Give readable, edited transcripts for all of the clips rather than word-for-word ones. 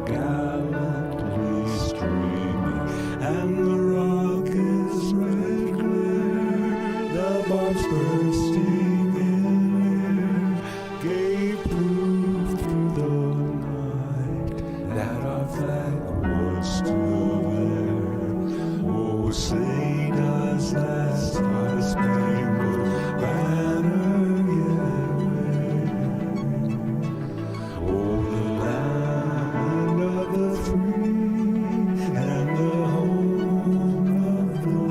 gallantly streaming, and the rocket's red glare, the bombs bursting in air, gave proof through the night that our flag was still there. Oh, say does that star-spangled banner yet wave o'er the land of the free and the home of the brave?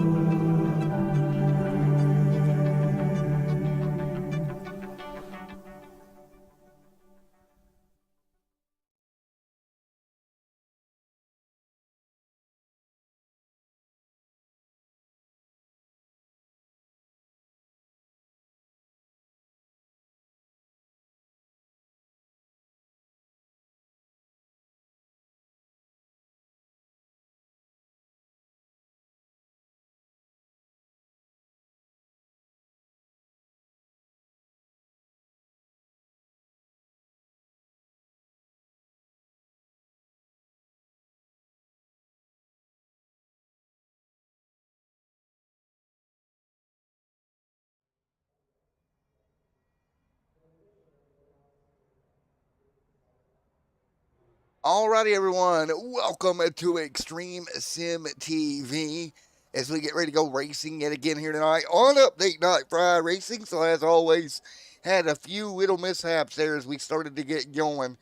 Alrighty, everyone, welcome to Extreme Sim TV as we get ready to go racing yet again here tonight on Update Night Friday Racing. So, as always, had a few little mishaps there as we started to get going,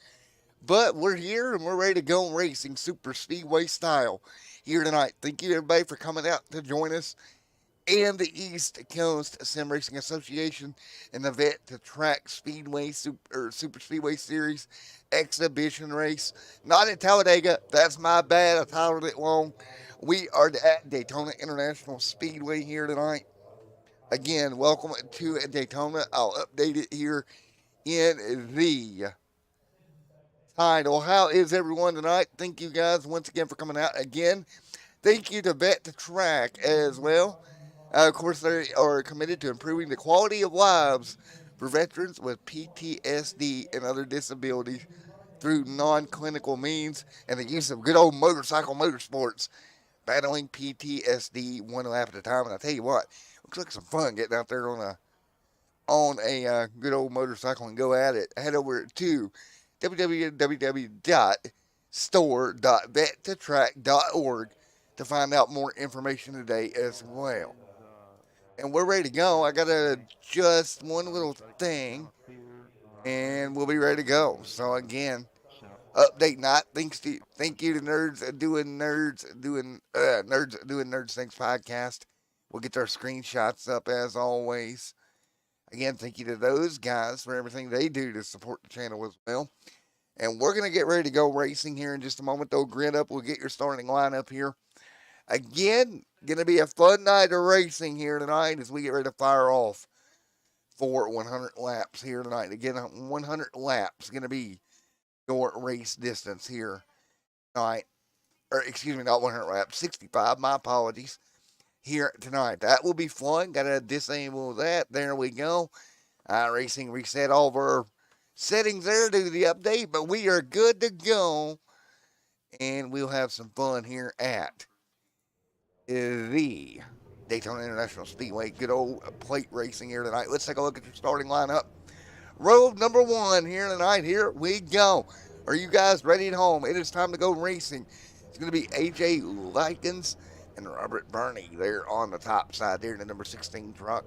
but we're here and we're ready to go racing super speedway style here tonight. Thank you, everybody, for coming out to join us and the East Coast Sim Racing Association and the Vet2Track Super Speedway Series exhibition race. Not at Talladega. That's my bad. I titled it wrong. We are at Daytona International Speedway here tonight. Again, welcome to Daytona. I'll update it here in the title. How is everyone tonight? Thank you guys once again for coming out again. Thank you to Vet2Track as well. Of course, they are committed to improving the quality of lives for veterans with PTSD and other disabilities through non clinical means and the use of good old motorsports, battling PTSD one lap at a time. And I tell you what, looks like some fun getting out there on a good old motorcycle and go at it. Head over to www.store.vet2track.org to find out more information today as well. And we're ready to go. I got to adjust one little thing, and we'll be ready to go. So again, update night. Thank you to nerds doing nerds things podcast. We'll get our screenshots up as always. Again, thank you to those guys for everything they do to support the channel as well. And we're gonna get ready to go racing here in just a moment. Though, grid up. We'll get your starting lineup here. Again, gonna be a fun night of racing here tonight as we get ready to fire off for 100 laps here tonight. Again, 100 laps going to be your race distance here tonight. Or, excuse me, not 100 laps, 65. My apologies. Here tonight. That will be fun. Got to disable that. There we go. Racing reset all of our settings there to the update, but we are good to go. And we'll have some fun here at the Daytona International Speedway. Good old plate racing here tonight. Let's take a look at your starting lineup. Road number one here tonight. Here we go. Are you guys ready at home? It is time to go racing. It's going to be AJ Likens and Robert Burney there on the top side there in the number 16 truck.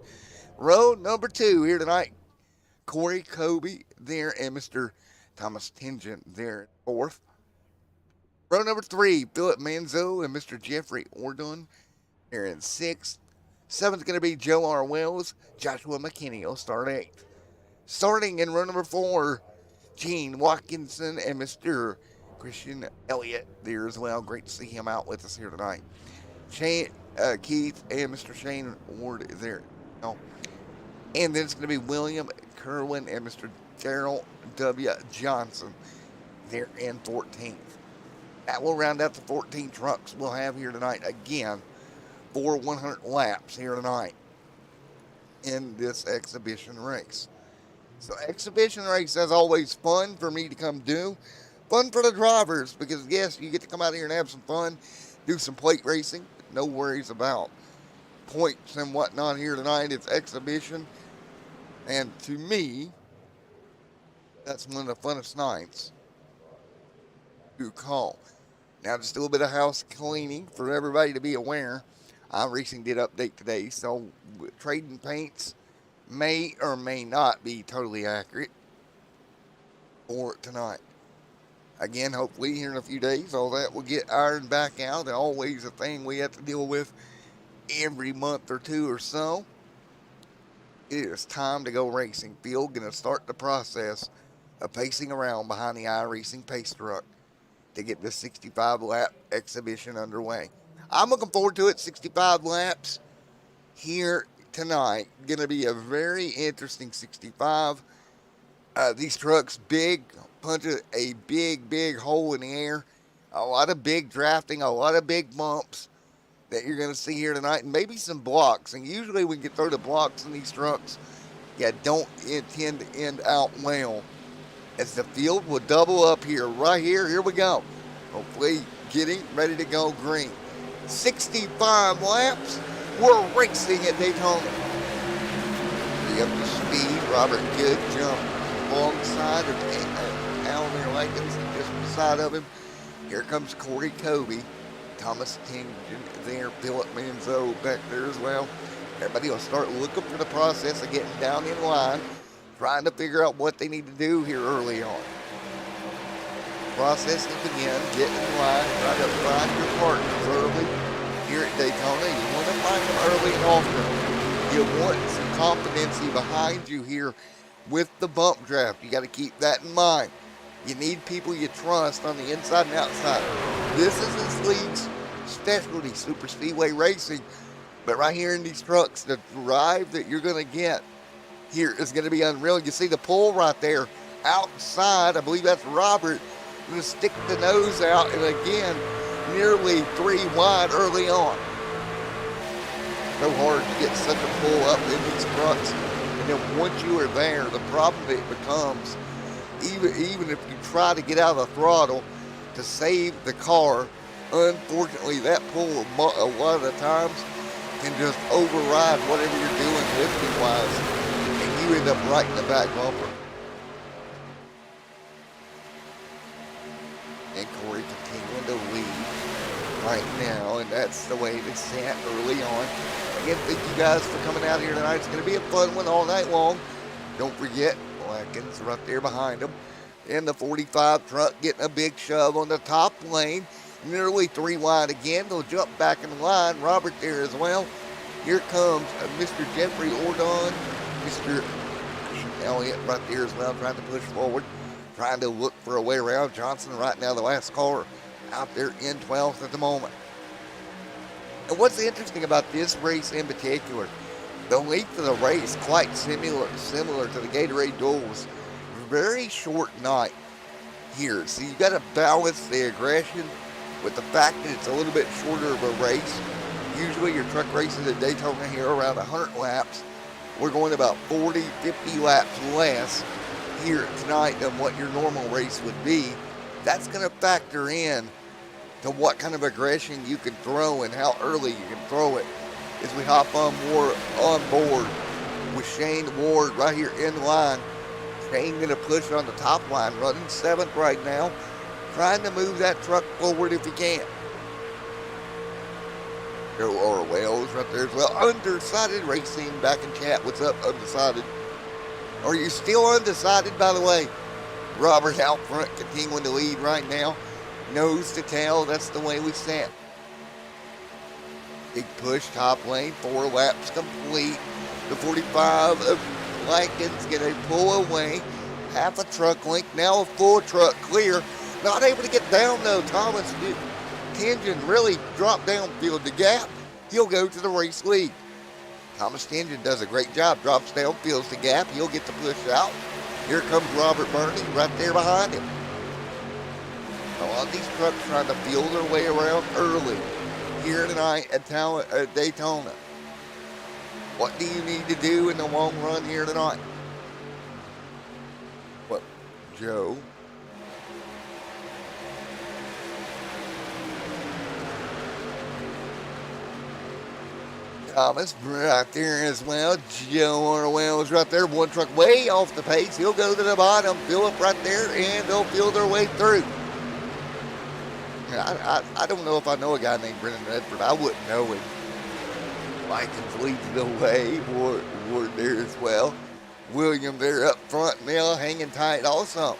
Road number two here tonight. Corey Kobe there and Mr. Thomas Tingen there in fourth. Row number three, Philip Manzo and Mr. Jeffrey Ordon there in sixth. Seventh going to be Joe R. Wells. Joshua McKinney will start eighth. Starting in row number four, Gene Watkinson and Mr. Christian Elliott there as well. Great to see him out with us here tonight. Keith and Mr. Shane Ward there. And then it's going to be William Kerwin and Mr. Daryl W. Johnson there in 14th. That will round out the 14 trucks we'll have here tonight again for 100 laps here tonight in this exhibition race. So exhibition race is always fun for me to come do. Fun for the drivers because, yes, you get to come out here and have some fun, do some plate racing. No worries about points and whatnot here tonight. It's exhibition. And to me, that's one of the funnest nights to call. Now, just a little bit of house cleaning for everybody to be aware. iRacing did update today, so trading paints may or may not be totally accurate for tonight. Again, hopefully here in a few days, all that will get ironed back out. Always a thing we have to deal with every month or two or so. It is time to go racing. Field going to start the process of pacing around behind the iRacing pace truck to get the 65 lap exhibition underway. I'm looking forward to it. 65 laps here tonight. Going to be a very interesting 65. These trucks big, punches a big hole in the air. A lot of big drafting, a lot of big bumps that you're going to see here tonight, and maybe some blocks. And usually we can throw the blocks in these trucks. Yeah, don't intend to end out well. As the field will double up here, right here. Here we go. Hopefully getting ready to go green. 65 laps. We're racing at Daytona. Up to speed. Robert Good jump alongside of Alan Likens just beside of him. Here comes Corey Kobe. Thomas King there. Philip Manzo back there as well. Everybody will start looking for the process of getting down in line, trying to figure out what they need to do here early on. Process to begin, get in line, try to find your partners early here at Daytona. You want to find them early and often. You want some confidence behind you here with the bump draft. You got to keep that in mind. You need people you trust on the inside and outside. This is this league's specialty, super speedway racing. But right here in these trucks, the drive that you're going to get here is going to be unreal. You see the pull right there outside. I believe that's Robert. Going to stick the nose out, and again, nearly 3 wide early on. So hard to get such a pull up in these trucks. And then once you are there, the problem it becomes, even if you try to get out of the throttle to save the car, unfortunately that pull a lot of the times can just override whatever you're doing lifting wise, and you end up right in the back bumper. And Corey continuing to lead right now, and that's the way they sat early on. Again, thank you guys for coming out here tonight. It's going to be a fun one all night long. Don't forget, Watkins right there behind them. And the 45 truck getting a big shove on the top lane. Nearly 3 wide again. They'll jump back in the line. Robert there as well. Here comes Mr. Jeffrey Ordon. Mr. Elliott right there as well, trying to push forward. Trying to look for a way around. Johnson right now, the last car out there in 12th at the moment. And what's interesting about this race in particular, the length of the race quite similar to the Gatorade Duels. Very short night here. So you got to balance the aggression with the fact that it's a little bit shorter of a race. Usually your truck races at Daytona here around 100 laps. We're going about 40, 50 laps less here tonight than what your normal race would be. That's going to factor in to what kind of aggression you can throw and how early you can throw it. As we hop on board with Shane Ward right here in line. Shane going to push on the top line, running 7th right now, trying to move that truck forward if he can. There are Wales right there as well. Undecided Racing back in chat. What's up, Undecided? Are you still undecided, by the way? Robert out front, continuing to lead right now. Nose to tail, that's the way we sat. Big push, top lane, 4 laps complete. The 45 of Lankins going to pull away. Half a truck length, now a full truck clear. Not able to get down though. Thomas Tingen really dropped downfield the gap. He'll go to the race lead. Thomas Tingen does a great job, drops down, fills the gap. He'll get the push out. Here comes Robert Burney right there behind him. A lot of these trucks trying to feel their way around early here tonight at Daytona. What do you need to do in the long run here tonight? What, Joe? Thomas right there as well. Joe Orwell's right there. One truck way off the pace. He'll go to the bottom. Phillip right there, and they'll feel their way through. I don't know if I know a guy named Brendan Redford. I wouldn't know him. Likens leads the way. Ward there as well. William there up front now, hanging tight also.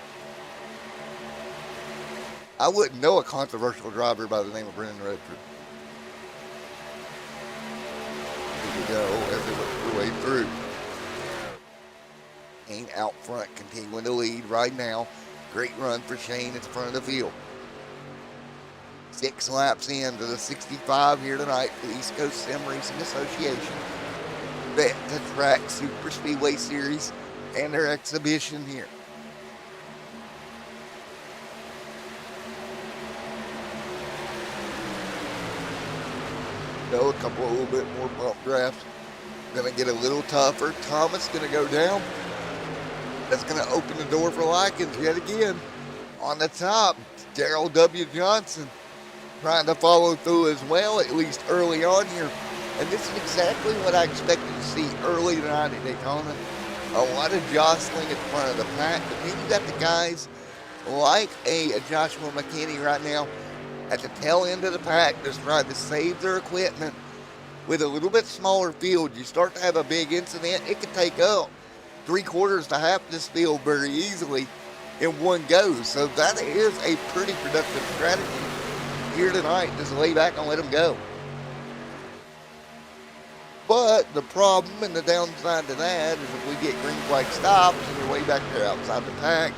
I wouldn't know a controversial driver by the name of Brendan Redford. Here we go as they work their way through. Shane out front, continuing to lead right now. Great run for Shane at the front of the field. 6 laps into the 65 here tonight for the East Coast Sim Racing Association. Vet2Track Superspeedway Series and their exhibition here. So a little bit more bump drafts. Gonna get a little tougher. Thomas gonna go down. That's gonna open the door for Likens yet again. On the top, Darrell W. Johnson trying to follow through as well, at least early on here. And this is exactly what I expected to see early tonight at Daytona. A lot of jostling at the front of the pack. But then you got the guys like a Joshua McKinney right now at the tail end of the pack, just trying to save their equipment. With a little bit smaller field, you start to have a big incident. It could take up 3/4 to half this field very easily in one go. So that is a pretty productive strategy here tonight, just lay back and let them go. But the problem and the downside to that is if we get green flag stops and you're way back there outside the pack,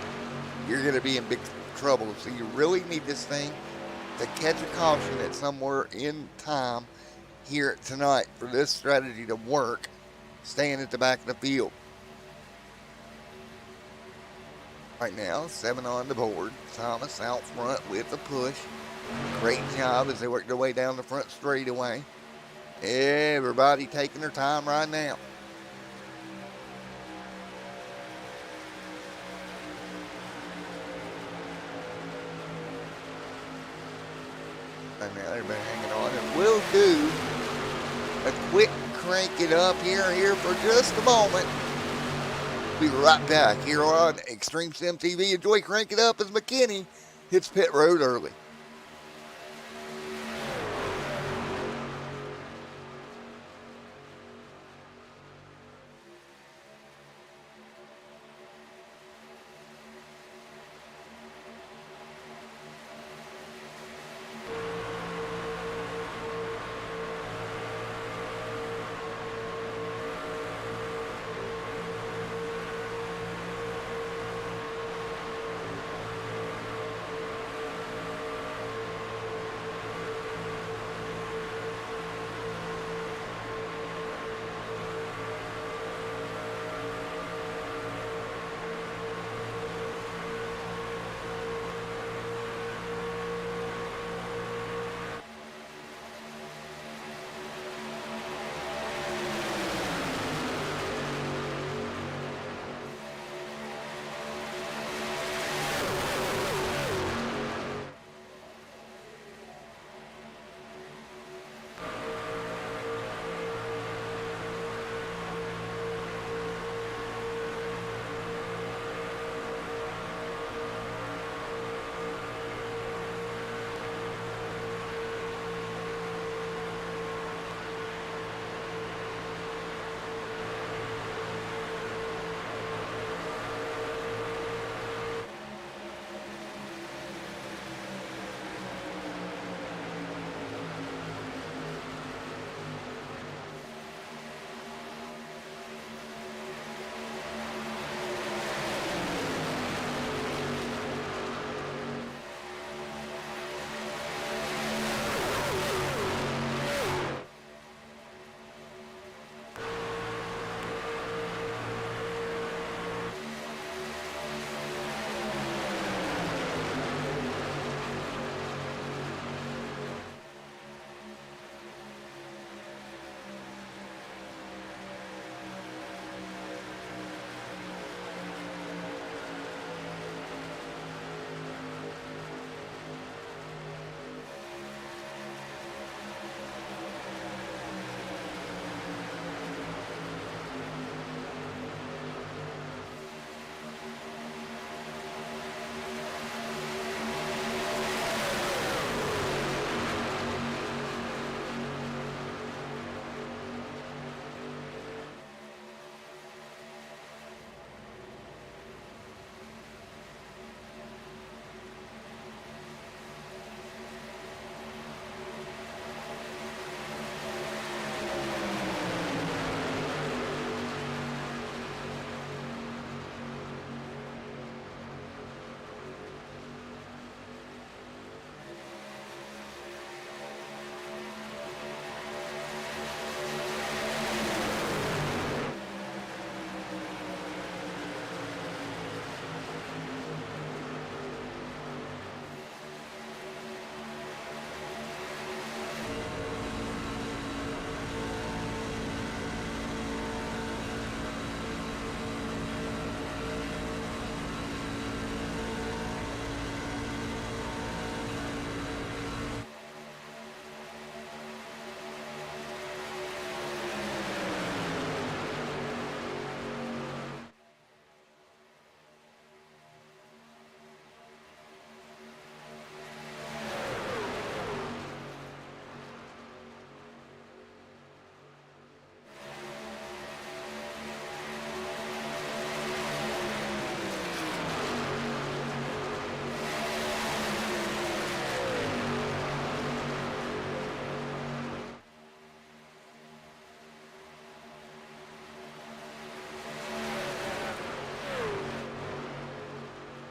you're going to be in big trouble. So you really need this thing to catch a caution at somewhere in time here tonight for this strategy to work, staying at the back of the field. Right now, 7 on the board. Thomas out front with the push. Great job as they work their way down the front straightaway. Everybody taking their time right now. And now everybody hanging on. And we'll do a quick crank it up here for just a moment. Be right back here on Extreme Sim TV. Enjoy Crank It Up as McKinney hits pit road early.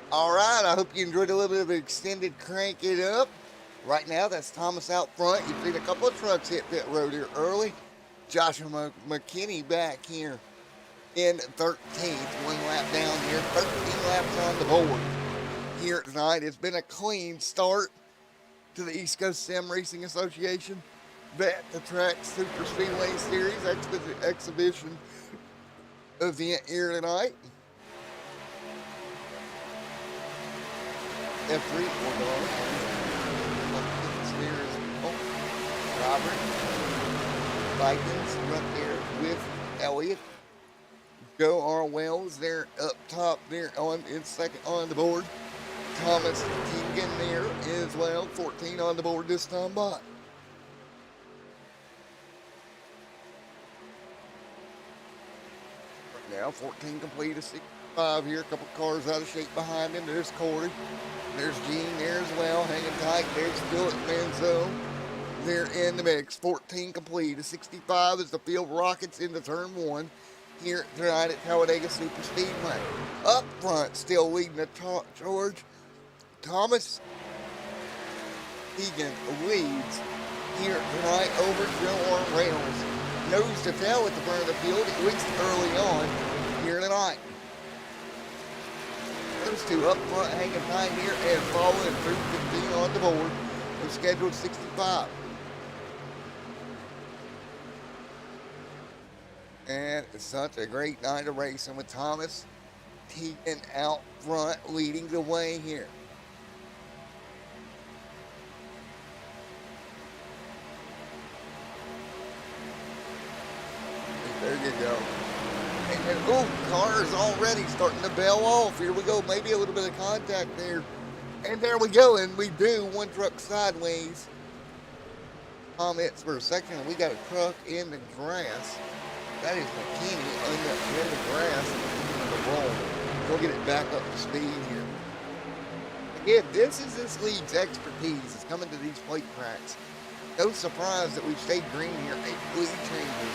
All right, I hope you enjoyed a little bit of an extended crank it up. Right now, that's Thomas out front. You've seen a couple of trucks hit pit road here early. Joshua McKinney back here in 13th, one lap down here, 13 laps on the board here tonight. It's been a clean start to the East Coast Sim Racing Association Vet2Track Superspeedway Series exhibition event here tonight. F3 Robert Vikings right there with Elliott. Joe R. Wells there up top there in second on the board. Thomas Keegan there as well, 14 on the board this time by. Now 14 complete to 65 here. A couple cars out of shape behind him. There's Corey. There's Gene there as well, hanging tight. There's Philip Manzo. They're in the mix. 14 complete to 65 as the field rockets into turn one here tonight at Talladega Superspeedway. Up front, still leading the charge. Thomas Egan leads here tonight over Joe R. Reynolds. Nose to tail at the front of the field, at least early on here tonight. Those two up front hanging tight here and following through 15 on the board of scheduled 65. And it's such a great night of racing with Thomas Teagan out front leading the way here. There you go. And cars already starting to bail off. Here we go. Maybe a little bit of contact there. And there we go. And we do. One truck sideways. Comments for a second. We got a truck in the grass. That is McKinney in the grass. The roll. We'll get it back up to speed here. Again, this is this league's expertise. It's coming to these plate tracks. No surprise that we've stayed green here. 8 lead changes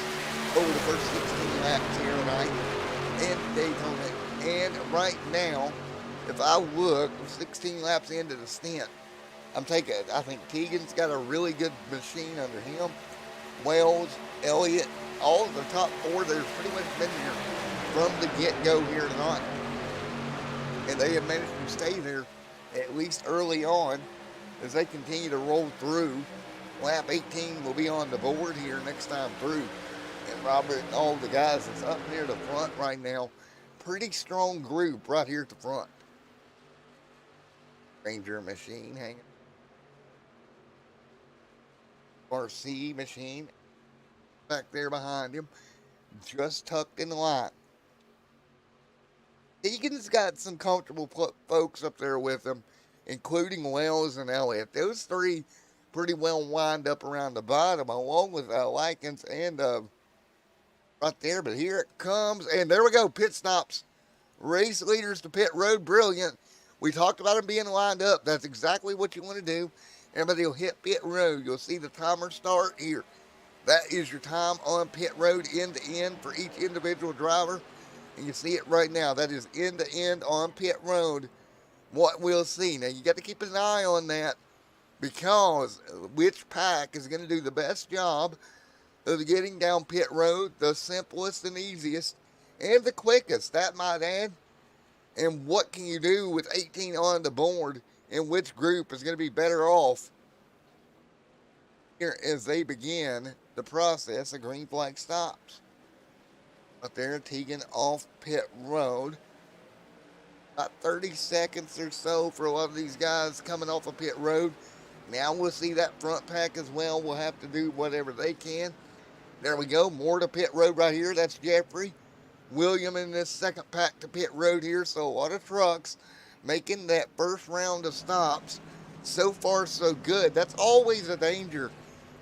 over the first 16 laps here tonight in Daytona. And right now, if I look, 16 laps into the stint, I think Teagan's got a really good machine under him. Wells, Elliott, all of the top four, they've pretty much been here from the get-go here tonight. And they have managed to stay there at least early on as they continue to roll through. Lap 18 will be on the board here next time through. And Robert and all the guys that's up near the front right now, pretty strong group right here at the front. Ranger machine hanging. RC machine back there behind him, just tucked in the line. Egan's got some comfortable folks up there with him, including Wells and Elliott. Those three pretty well wind up around the bottom, along with Likens and right there. But here it comes, and there we go. Pit stops. Race leaders to pit road. Brilliant. We talked about them being lined up. That's exactly what you want to do. Everybody will hit pit road. You'll see the timer start here. That is your time on pit road end to end for each individual driver. And you see it right now. That is end to end on pit road. What we'll see. Now, you got to keep an eye on that because which pack is going to do the best job of getting down pit road, the simplest and easiest, and the quickest, that might add. And what can you do with 18 on the board, and which group is going to be better off here as they begin the process of green flag stops. Up there, Teagan off pit road. About 30 seconds or so for a lot of these guys coming off of pit road. Now we'll see that front pack as well. We'll have to do whatever they can. There we go. More to pit road right here. That's Jeffrey. William in this second pack to pit road here. So a lot of trucks making that first round of stops. So far, so good. That's always a danger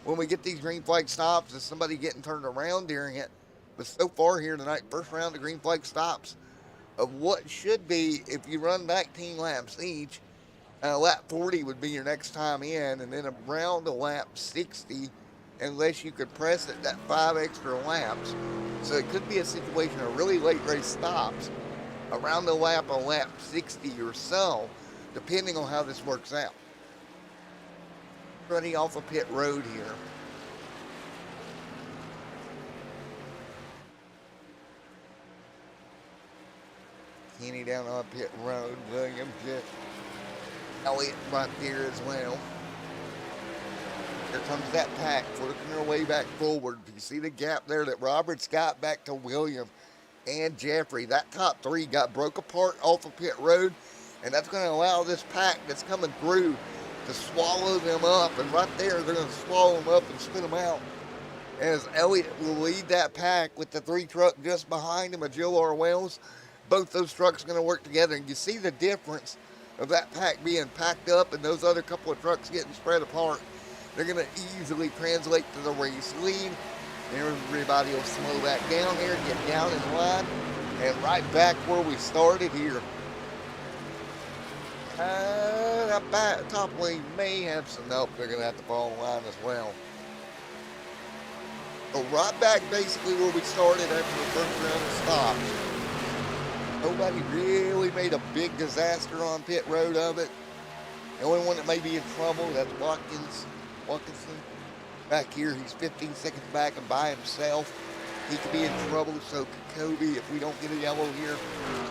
when we get these green flag stops, is somebody getting turned around during it. But so far here tonight, first round of green flag stops of what should be, if you run 19 laps each, lap 40 would be your next time in, and then around a lap 60, unless you could press it that 5 extra laps. So it could be a situation of really late race stops around the lap on lap 60 or so, depending on how this works out. Running off a pit road here. Kenny down on pit road. Williams just Elliott right there as well. Here comes that pack working their way back forward. You see the gap there that Roberts got back to Williams and Jeffrey. That top three got broke apart off of pit road, and that's going to allow this pack that's coming through to swallow them up. And right there, they're going to swallow them up and spit them out. As Elliott will lead that pack with the three truck just behind him of Joe R. Wells. Both those trucks are going to work together, and you see the difference of that pack being packed up and those other couple of trucks getting spread apart. They're going to easily translate to the race lead. Everybody will slow back down here, get down in line, and right back where we started here. That back, top lane may have some help. They're going to have to fall in line as well. So right back basically where we started after the first round of stops. Nobody really made a big disaster on pit road of it. The only one that may be in trouble, that's Watkinson. Back here, he's 15 seconds back and by himself. He could be in trouble, so could Kobe. If we don't get a yellow here,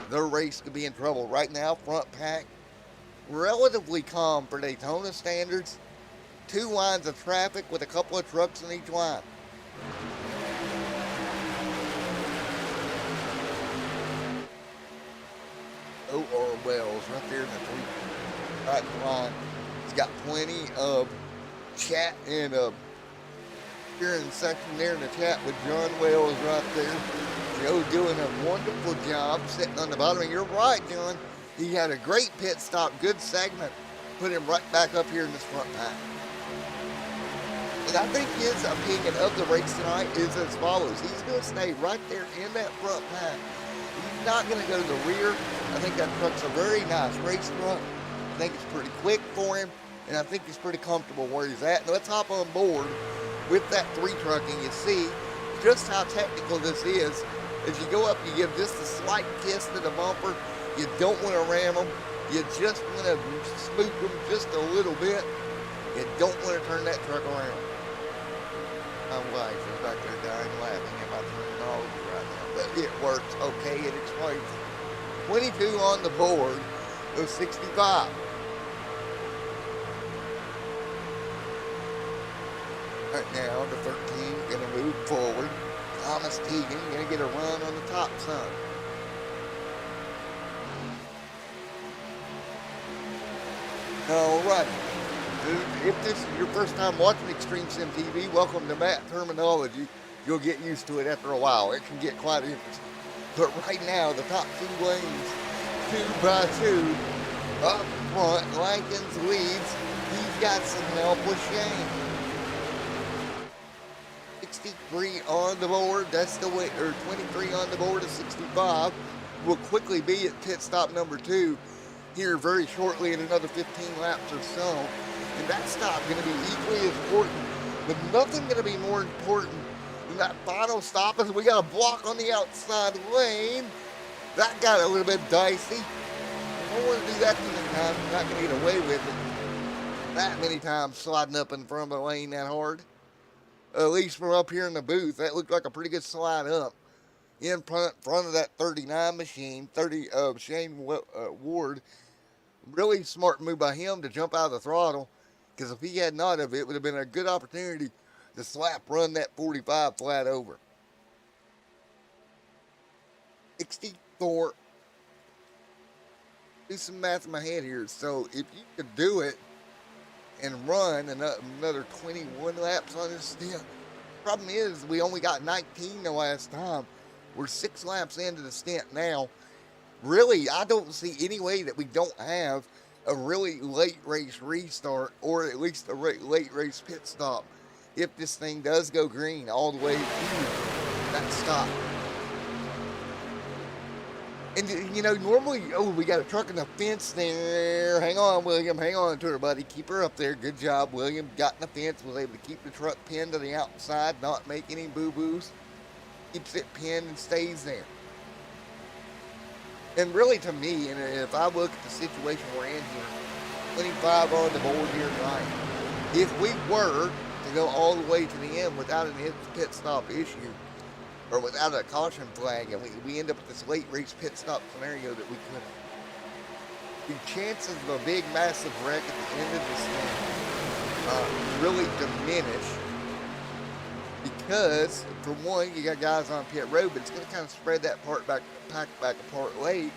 their race could be in trouble. Right now, front pack, relatively calm for Daytona standards. 2 lines of traffic with a couple of trucks in each line. O.R. Wells right there in the right line. He's got plenty of chat and hearing section there in the chat with John Wells right there. Joe doing a wonderful job sitting on the bottom. And you're right, John. He had a great pit stop, good segment. Put him right back up here in this front pack. And I think his opinion of the race tonight is as follows. He's going to stay right there in that front pack. He's not going to go to the rear. I think that truck's a very nice race truck. I think it's pretty quick for him, and I think he's pretty comfortable where he's at. Now let's hop on board with that 3 truck, and you see just how technical this is. As you go up, you give just a slight kiss to the bumper. You don't want to ram them. You just want to spook them just a little bit. You don't want to turn that truck around. My wife is back there dying laughing at my terminology right now, but it works okay. It explains it. 22 on the board of 65. Right now, the 13 going to move forward. Thomas Teagan going to get a run on the top side. All right. If this is your first time watching Extreme Sim TV, welcome to Matt Terminology. You'll get used to it after a while. It can get quite interesting. But right now, the top 2 lanes, 2 by 2, up front, Lankins leads. He's got some help with Shane. 63 on the board, that's the way, or 23 on the board of 65. Will quickly be at pit stop number 2 here very shortly in another 15 laps or so. And that stop going to be equally as important, but nothing going to be more important than that final stop as we got a block on the outside lane. That got a little bit dicey. I don't want to do that too many times. I'm not going to get away with it that many times sliding up in front of the lane that hard. At least from up here in the booth, that looked like a pretty good slide up. In front of that 39 machine, Shane Ward. Really smart move by him to jump out of the throttle, because if he had not of it, would have been a good opportunity to run that 45 flat over. 64. Do some math in my head here. So if you could do it and run another 21 laps on this stint, problem is we only got 19 the last time. We're 6 laps into the stint now. Really, I don't see any way that we don't have a really late race restart, or at least a late race pit stop, if this thing does go green all the way through that stop. And, you know, normally, we got a truck in the fence there. Hang on, William. Hang on to her, buddy. Keep her up there. Good job, William. Got in the fence. Was able to keep the truck pinned to the outside, not make any boo-boos. Keeps it pinned and stays there. And really, to me, and if I look at the situation we're in here, 25 on the board here tonight, if we were to go all the way to the end without an pit stop issue or without a caution flag, and we end up with this late race pit stop scenario that we could have, the chances of a big, massive wreck at the end of this thing really diminish because, for one, you got guys on pit road, but it's going to kind of spread that pack back apart late,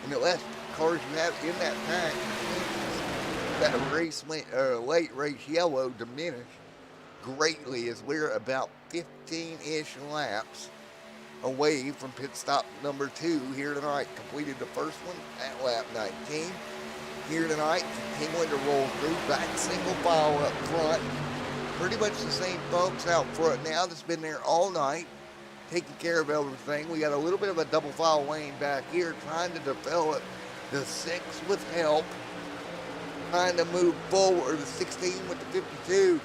and the less cars you have in that pack, that late race yellow diminish greatly as we're about 15-ish laps away from pit stop number 2 here tonight. Completed the first one at lap 19. Here tonight, continuing to roll through, back single file up front. Pretty much the same folks out front now that's been there all night, taking care of everything. We got a little bit of a double file lane back here, trying to develop the 6 with help, trying to move forward, the 16 with the 52.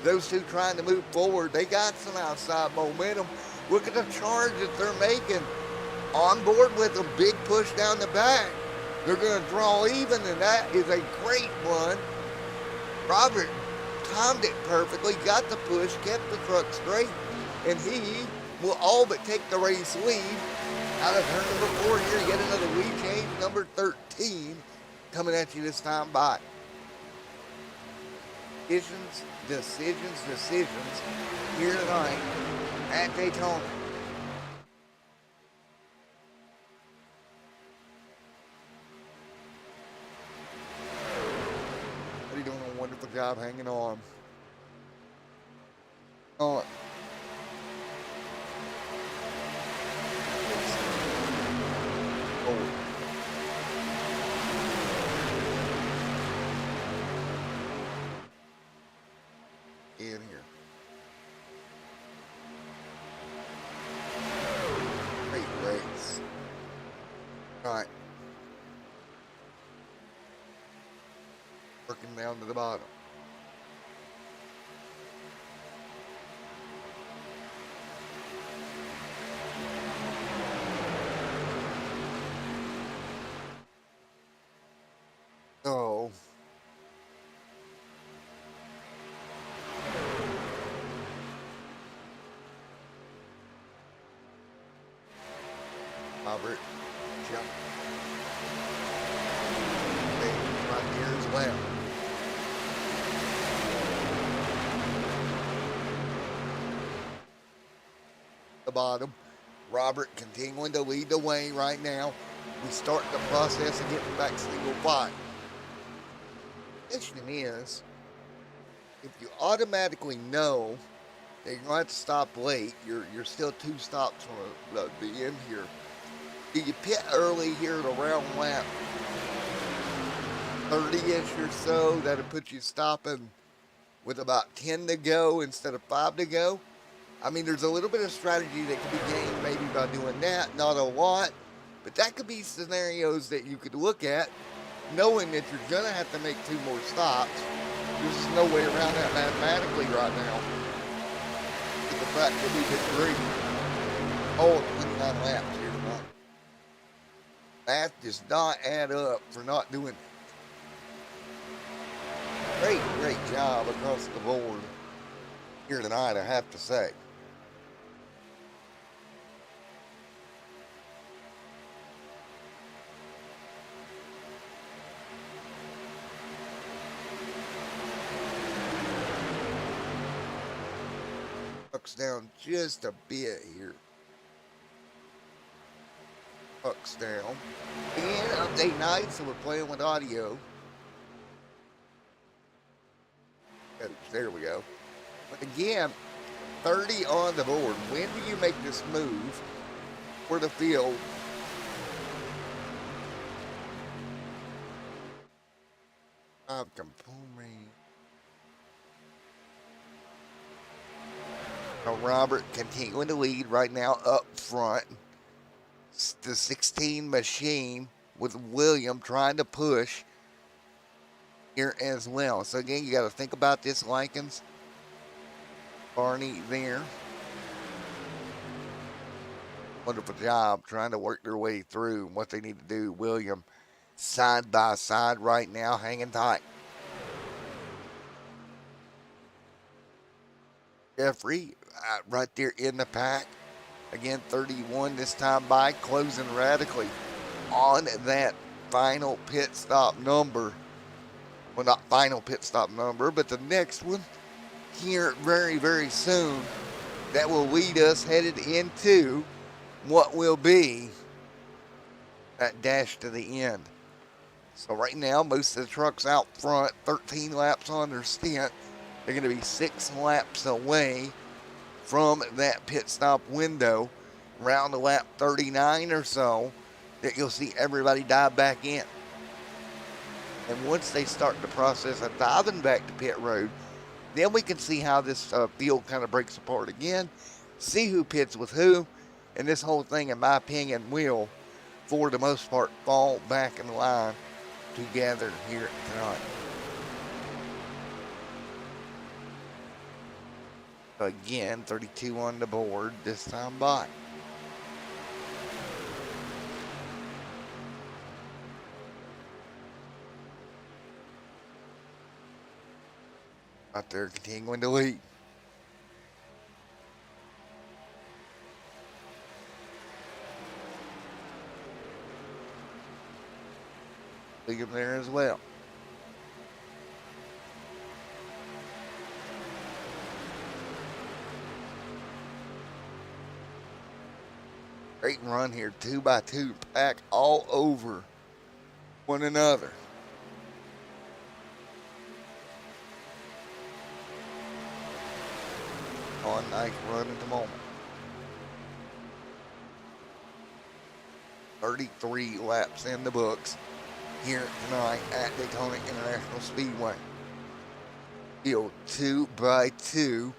Those two trying to move forward. They got some outside momentum. Look at the charge that they're making. On board with a big push down the back. They're going to draw even, and that is a great run. Robert timed it perfectly, got the push, kept the truck straight, and he will all but take the race lead out of turn number 4 here. Yet another lead change, number 13, coming at you this time by. Decisions here tonight at Daytona. Buddy doing a wonderful job hanging on. Oh. In here. Great race. All right. Working down to the bottom. So, Robert, jump. Right here as well. The bottom. Robert continuing to lead the way right now. We start the process of getting back single file. The question is, if you automatically know that you're going to have to stop late, you're still 2 stops from the end here. Do you pit early here at around lap 30-ish or so? That'll put you stopping with about 10 to go instead of 5 to go. I mean, there's a little bit of strategy that could be gained maybe by doing that, not a lot, but that could be scenarios that you could look at, knowing that you're going to have to make 2 more stops. There's just no way around that mathematically right now. With the fact that we hit 3. Oh, 29 laps here tonight. Math does not add up for not doing it. Great job across the board here tonight, I have to say. Bucks down just a bit here. Bucks down. Again, update night, so we're playing with audio. There we go. But again, 30 on the board. When do you make this move for the field? Robert continuing to lead right now up front. The 16 machine with William trying to push here as well. So again, you got to think about this, Likens. Barney there. wonderful job trying to work their way through what they need to do. William side by side right now, hanging tight. Jeffrey right there in the pack. Again, 31 this time by, closing radically on that final pit stop number. Well, not final pit stop number, but the next one here very, very soon. That will lead us headed into what will be that dash to the end. So right now, most of the trucks out front, 13 laps on their stint. They're going to be 6 laps away from that pit stop window. Around the lap 39 or so, that you'll see everybody dive back in. And once they start the process of diving back to pit road, then we can see how this field kind of breaks apart again, see who pits with who, and this whole thing, in my opinion, will, for the most part, fall back in line together here tonight. So again, 32 on the board this time by. Out there continuing to lead. See him there as well. Great run here, 2 by 2, pack all over one another. On nice run at the moment. 33 laps in the books here tonight at Daytona International Speedway. Field 2 by 2.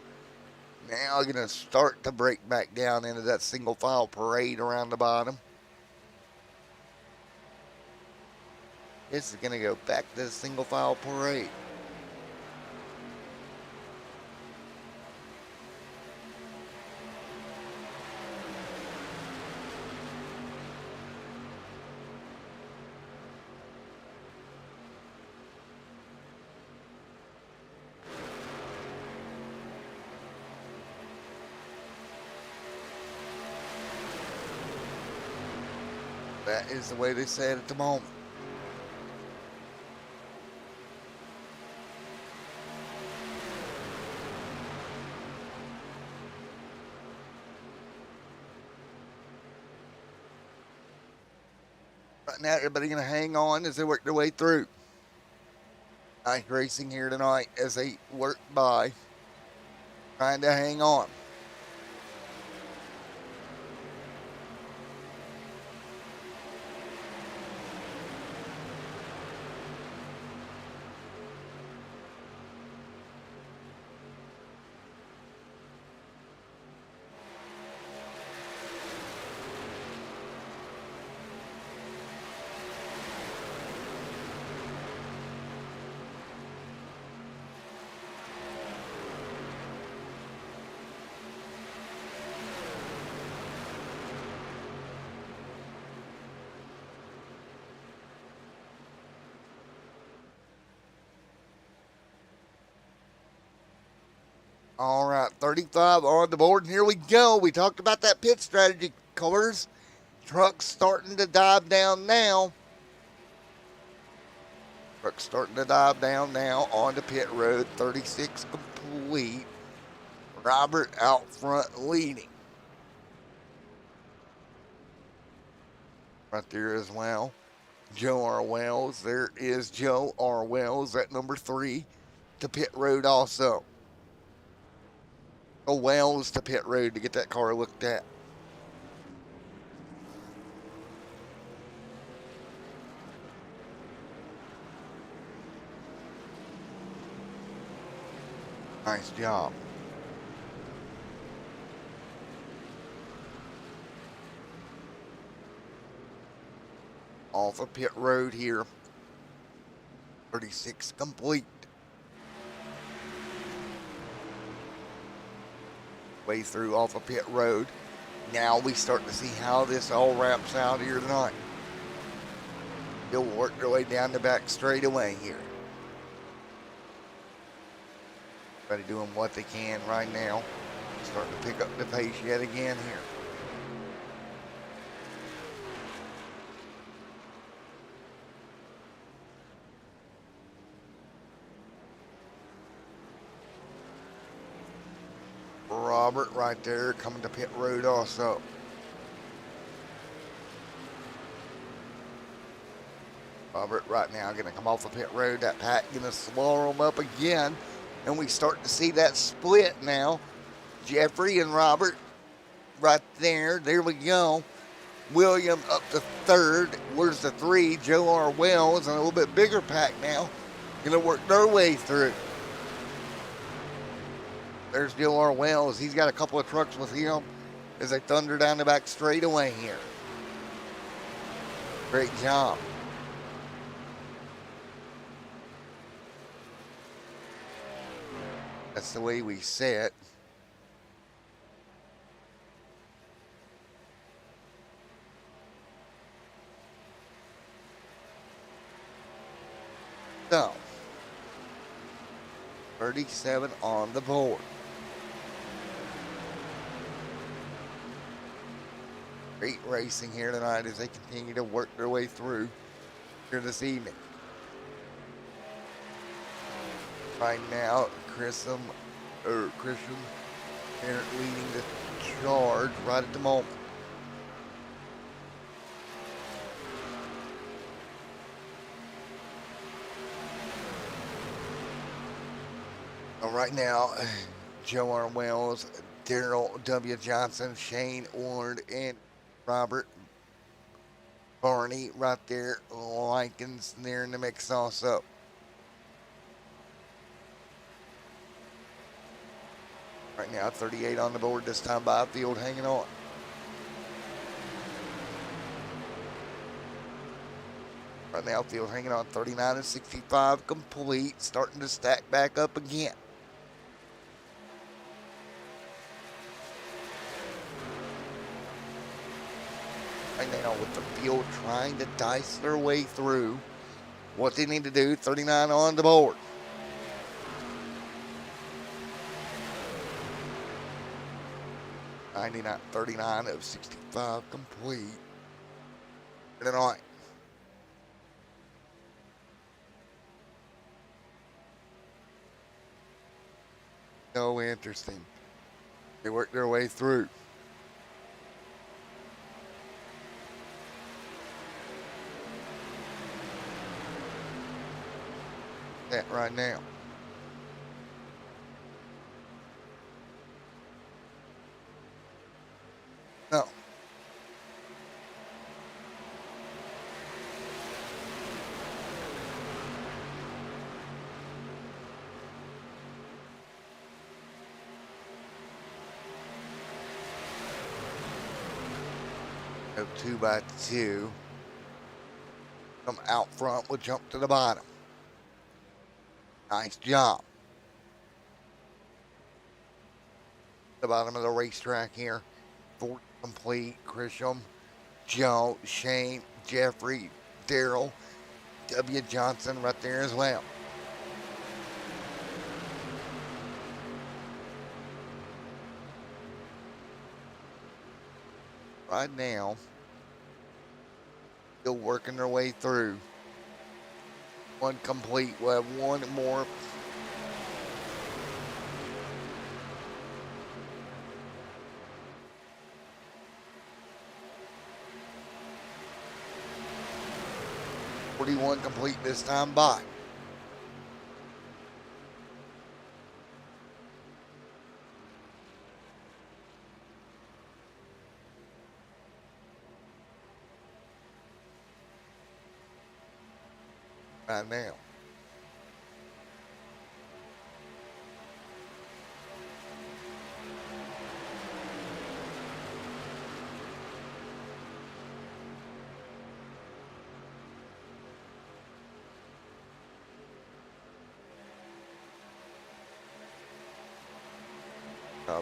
Now going to start to break back down into that single file parade around the bottom. This is going to go back to the single file parade. That is the way they say it at the moment. Right now, everybody going to hang on as they work their way through. Nice racing here tonight as they work by, trying to hang on. All right, 35 on the board, and here we go. We talked about that pit strategy, colors. Trucks starting to dive down now. Trucks starting to dive down now on the pit road. 36 complete. Robert out front leading. Right there as well. Joe R. Wells. There is Joe R. Wells at number 3 to pit road also. Go Wells to pit road to get that car looked at. Nice job. Off of pit road here. 36 complete. Way through off of pit road. Now we start to see how this all wraps out here tonight. They'll work their way down the back straightaway here. Everybody doing what they can right now. Starting to pick up the pace yet again here. Robert right there coming to pit road also. Robert right now going to come off the pit road. That pack going to slow him up again. And we start to see that split now. Jeffrey and Robert right there. There we go. William up to third. Where's the three? Joe R. Wells and a little bit bigger pack now. Going to work their way through. There's Joe R. Wells. He's got a couple of trucks with him as they thunder down the back straightaway here. Great job. That's the way we say it. So, 37 on the board. Great racing here tonight as they continue to work their way through here this evening. Right now, Christian here leading the charge right at the moment. Right now, Joe R. Wells, Daryl W. Johnson, Shane Ward, and Robert Barney right there. Likens there in the mix also. Right now, 38 on the board this time. Byfield hanging on. Right now, Field hanging on 39 and 65 complete. Starting to stack back up again. Right now, with the field trying to dice their way through what they need to do. 39 on the board. .99, 39 of 65 complete tonight. So interesting. They work their way through. That right now. No. Go 2x2. Come out front, we'll jump to the bottom. Nice job. The bottom of the racetrack here. 4 complete. Grisham, Joe, Shane, Jeffrey, Daryl, W. Johnson right there as well. Right now, still working their way through. 1 complete. We'll have 1 more. .41 complete this time by. Right now.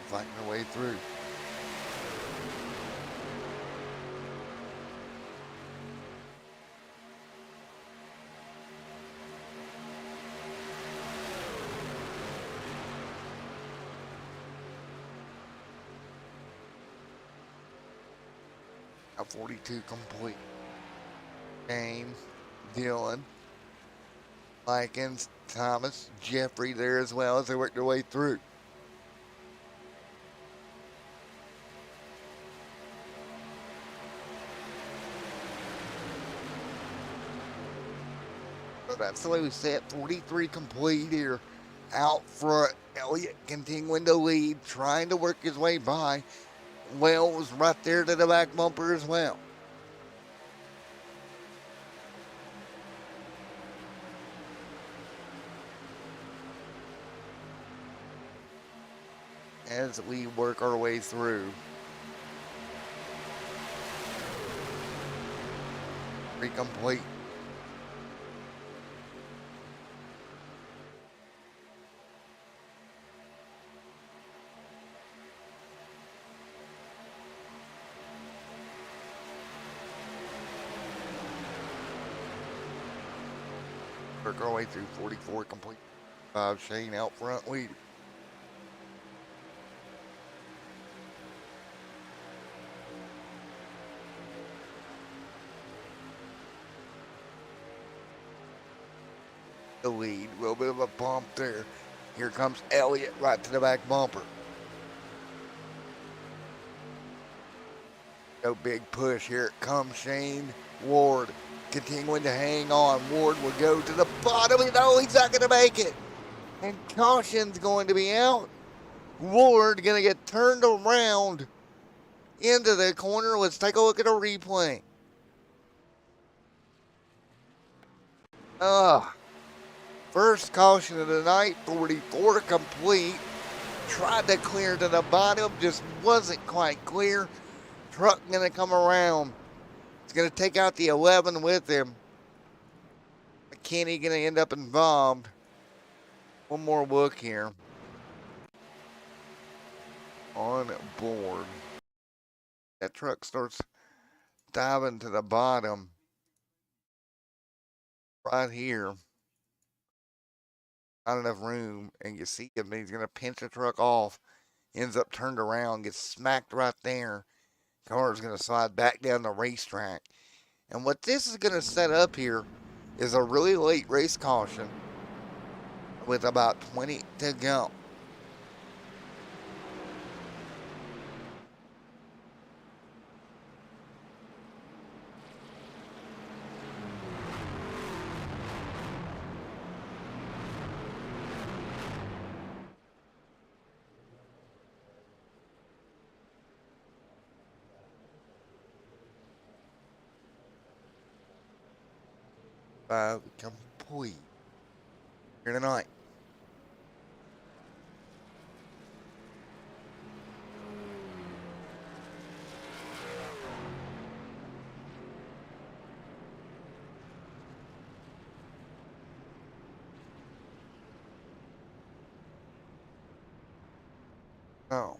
Fighting their way through. 42 complete. Shane, Dylan, Likens, Thomas, Jeffrey there as well as they work their way through. So that's the way we set 43 complete here out front. Elliott continuing to lead, trying to work his way by. Wells right there to the back bumper as well. As we work our way through. Complete. Work our way through 44 complete. Shane out front leading. The lead, a little bit of a bump there. Here comes Elliott right to the back bumper. No big push. Here it comes Shane Ward continuing to hang on. Ward will go to the bottom. No, he's not going to make it. And caution's going to be out. Ward going to get turned around into the corner. Let's take a look at a replay. First caution of the night, 44 complete. Tried to clear to the bottom, just wasn't quite clear. Truck gonna come around. It's gonna take out the 11 with him. McKinney gonna end up involved. One more look here. On board. That truck starts diving to the bottom. Right here. Not enough room, and you see him, he's going to pinch the truck off, ends up turned around, gets smacked right there. Car's going to slide back down the racetrack. And what this is going to set up here is a really late race caution with about 20 to go. Complete here tonight. Oh.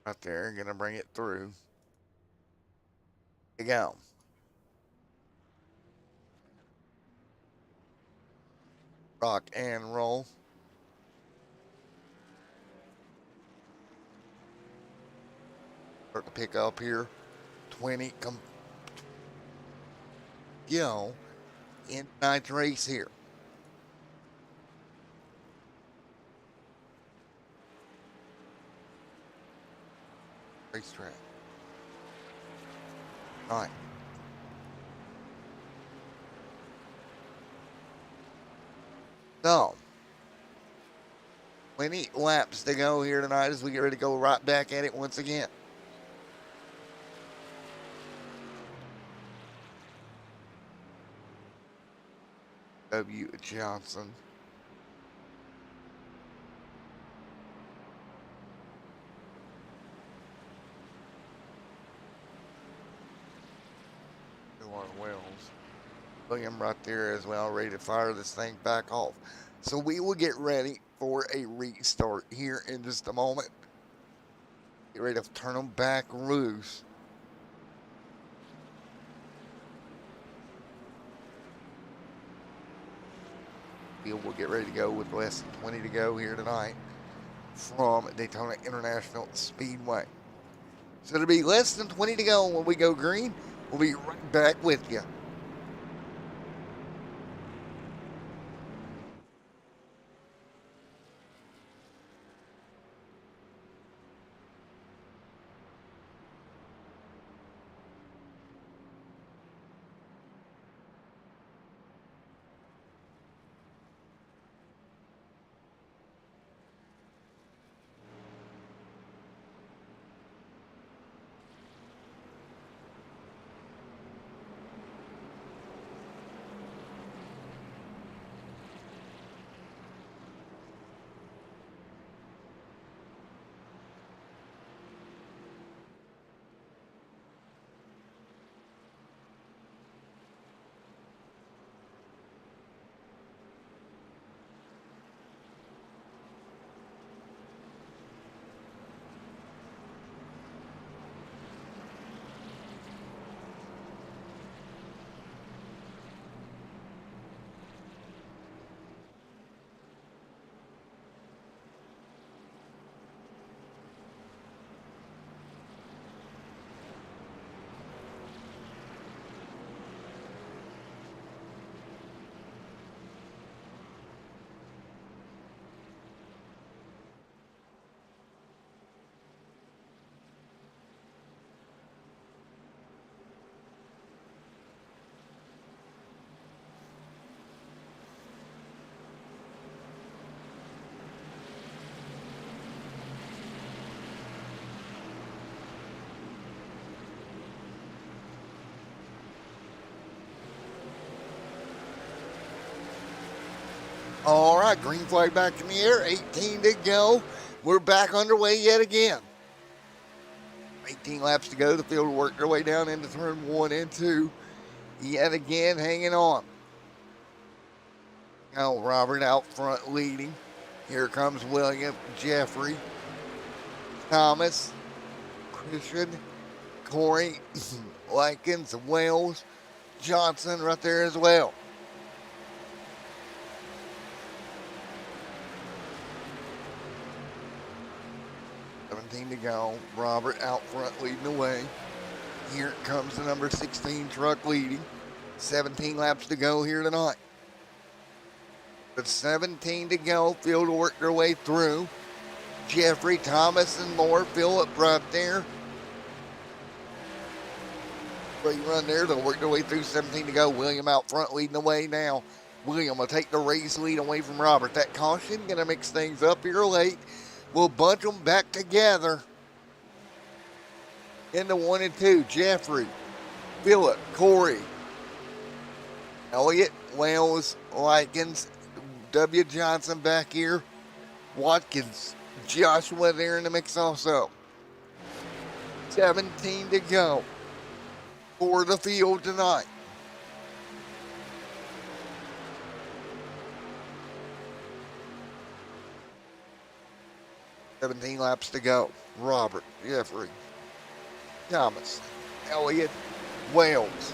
Right there, gonna bring it through. Here you go. Rock and roll. Start to pick up here. 20 go in tonight's race here. Racetrack. All right. So, 20 laps to go here tonight as we get ready to go right back at it once again. W. Johnson. Wells. William right there as well, ready to fire this thing back off. So we will get ready for a restart here in just a moment. Get ready to turn them back loose. We'll get ready to go with less than 20 to go here tonight. from Daytona International Speedway. So it'll be less than 20 to go when we go green. We'll be right back with you. All right, green flag back in the air, 18 to go. We're back underway yet again. 18 laps to go. The field will work their way down into turn 1 and 2. Yet again, hanging on. Now Robert out front leading. Here comes William, Jeffrey, Thomas, Christian, Corey, Likens, Wells, Johnson right there as well. To go. Robert out front leading the way. Here comes the number 16 truck leading. 17 laps to go here tonight. With 17 to go, field will work their way through. Jeffrey, Thomas, and more. Phillip right there. Great run there. They'll work their way through. 17 to go. William out front leading the way now. William will take the race lead away from Robert. That caution going to mix things up here late. We'll bunch them back together into 1 and 2. Jeffrey, Phillip, Corey, Elliott, Wells, Likens, W. Johnson back here, Watkins, Joshua there in the mix also. 17 to go for the field tonight. $17 laps to go. Robert, Jeffrey, Thomas, Elliott, Wells,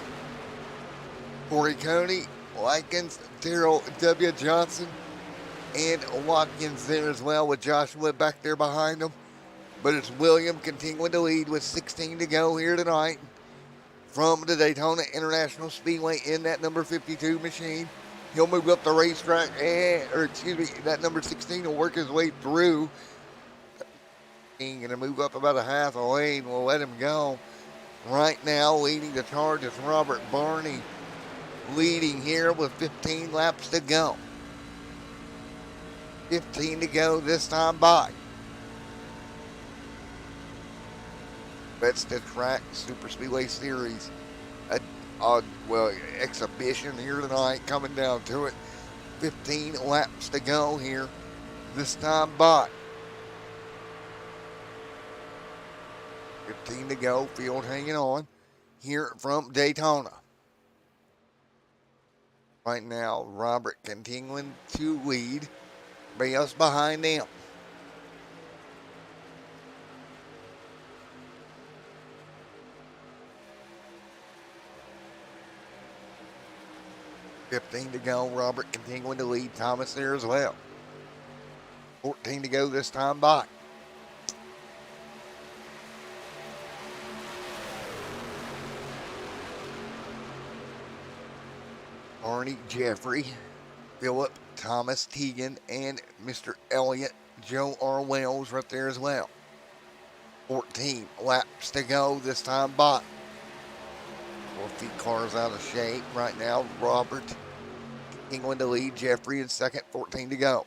Corey Coney, Likens, Darrell W. Johnson, and Watkins there as well with Joshua back there behind them. But it's William continuing to lead with 16 to go here tonight from the Daytona International Speedway in that number 52 machine. He'll move up the racetrack, that number 16 will work his way through. Going to move up about a half a lane. We'll let him go. Right now, leading the charge is Robert Barney, leading here with 15 laps to go. 15 to go this time by. Vet2Track Superspeedway Series. Exhibition here tonight, coming down to it. 15 laps to go here this time by. 15 to go, field hanging on here from Daytona. Right now, Robert continuing to lead. Everybody else behind them. $15 to go. Robert continuing to lead. Thomas there as well. 14 to go this time by. Barney, Jeffrey, Philip, Thomas, Tegan, and Mr. Elliott, Joe R. Wells right there as well. 14 laps to go this time by. Both feet cars out of shape right now. Robert England to lead, Jeffrey in second, 14 to go.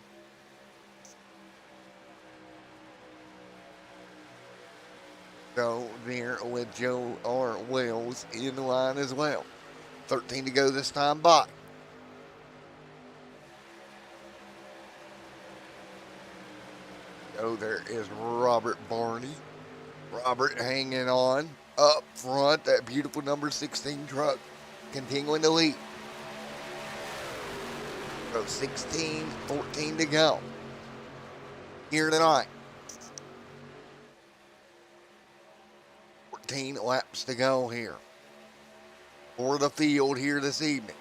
So there with Joe R. Wells in the line as well. 13 to go this time by. So there is Robert Barney. Robert hanging on up front. That beautiful number 16 truck continuing to lead. So 16, 14 to go here tonight. 14 laps to go here for the field here this evening.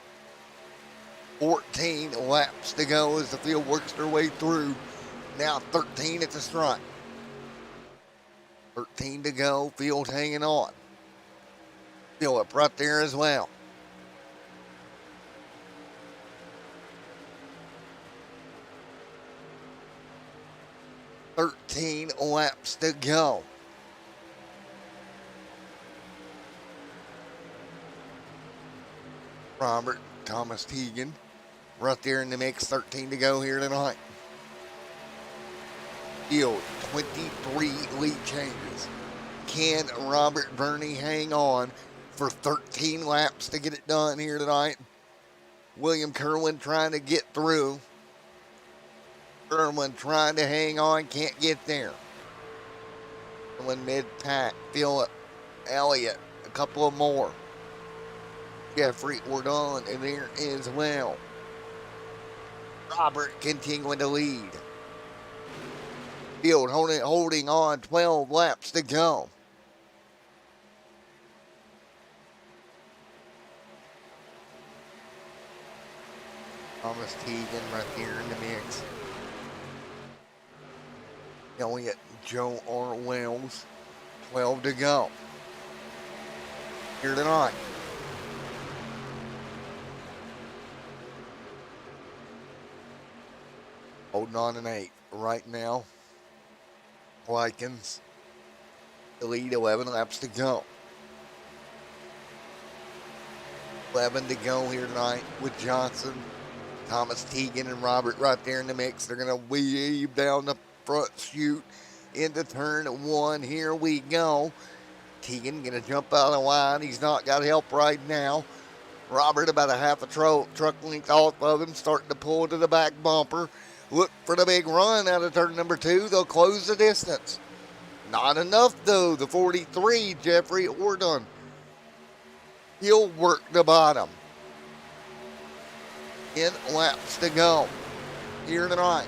14 laps to go as the field works their way through. Now 13 at the stripe. 13 to go, field hanging on. Philip right there as well. "13 laps to go." Robert Thomas Tegan right there in the mix. 13 to go here tonight. Field 23 lead changes. Can Robert Burney hang on for 13 laps to get it done here tonight? William Kerwin trying to get through. Kerwin trying to hang on, can't get there. Kerwin mid-pack. Philip, Elliott, a couple of more. Jeffrey, we're done, and there as well. Robert continuing to lead. Field holding on, 12 laps to go. Thomas Tegan right here in the mix. Elliott, Joe R. Wells, 12 to go here tonight. Holding on an 8 right now. Likens the lead, 11 laps to go. 11 to go here tonight with Johnson, Thomas Tegan, and Robert right there in the mix. They're going to weave down the front chute into turn 1. Here we go. Tegan going to jump out of the line. He's not got help right now. Robert about a half a truck length off of him, starting to pull to the back bumper. Look for the big run out of turn number 2. They'll close the distance. Not enough, though. The 43, Jeffrey Ordon. He'll work the bottom. 10 laps to go here tonight.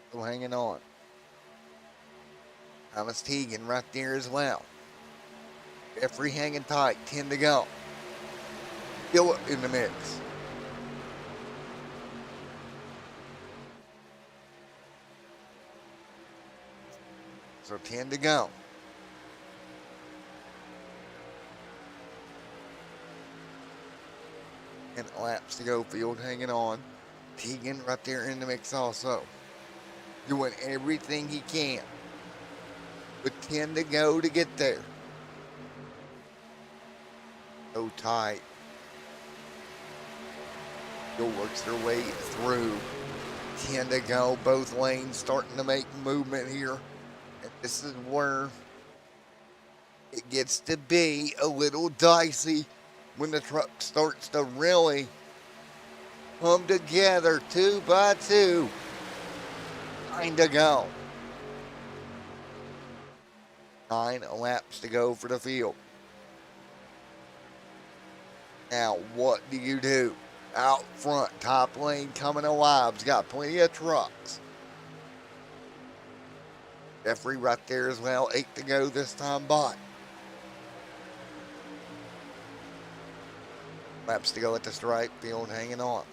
Still hanging on. Thomas Tegan right there as well. Jeffrey hanging tight. 10 to go. Philip in the mix. So 10 to go. And laps to go. Field hanging on. Tegan right there in the mix also. Doing everything he can. With 10 to go to get there. So tight. Still works their way through. 10 to go. Both lanes starting to make movement here. And this is where it gets to be a little dicey when the truck starts to really come together 2 by 2. 9 to go. 9 laps to go for the field. Now, what do you do? Out front, top lane coming alive. It's got plenty of trucks. Jeffrey right there as well. 8 to go this time by. Laps to go at the stripe, field hanging on.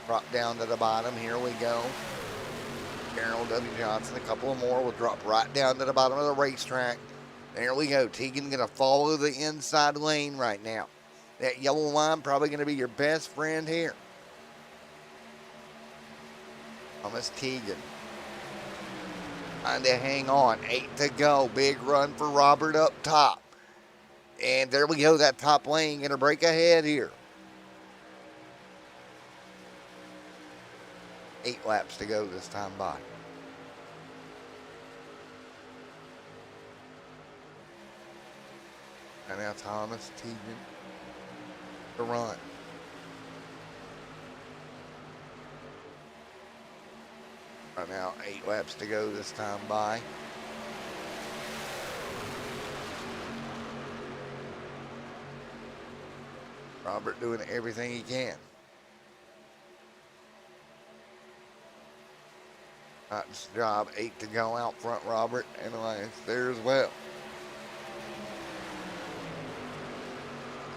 Drop down to the bottom, here we go. Darrell W. Johnson, a couple more will drop right down to the bottom of the racetrack. There we go. Tegan going to follow the inside lane right now. That yellow line probably going to be your best friend here. Thomas Tegan trying to hang on. 8 to go. Big run for Robert up top. And there we go. That top lane going to break ahead here. 8 laps to go this time by. And now Thomas Tegan to run. Right now, 8 laps to go this time by. Robert doing everything he can. Nice job. 8 to go out front, Robert, and Elias there as well.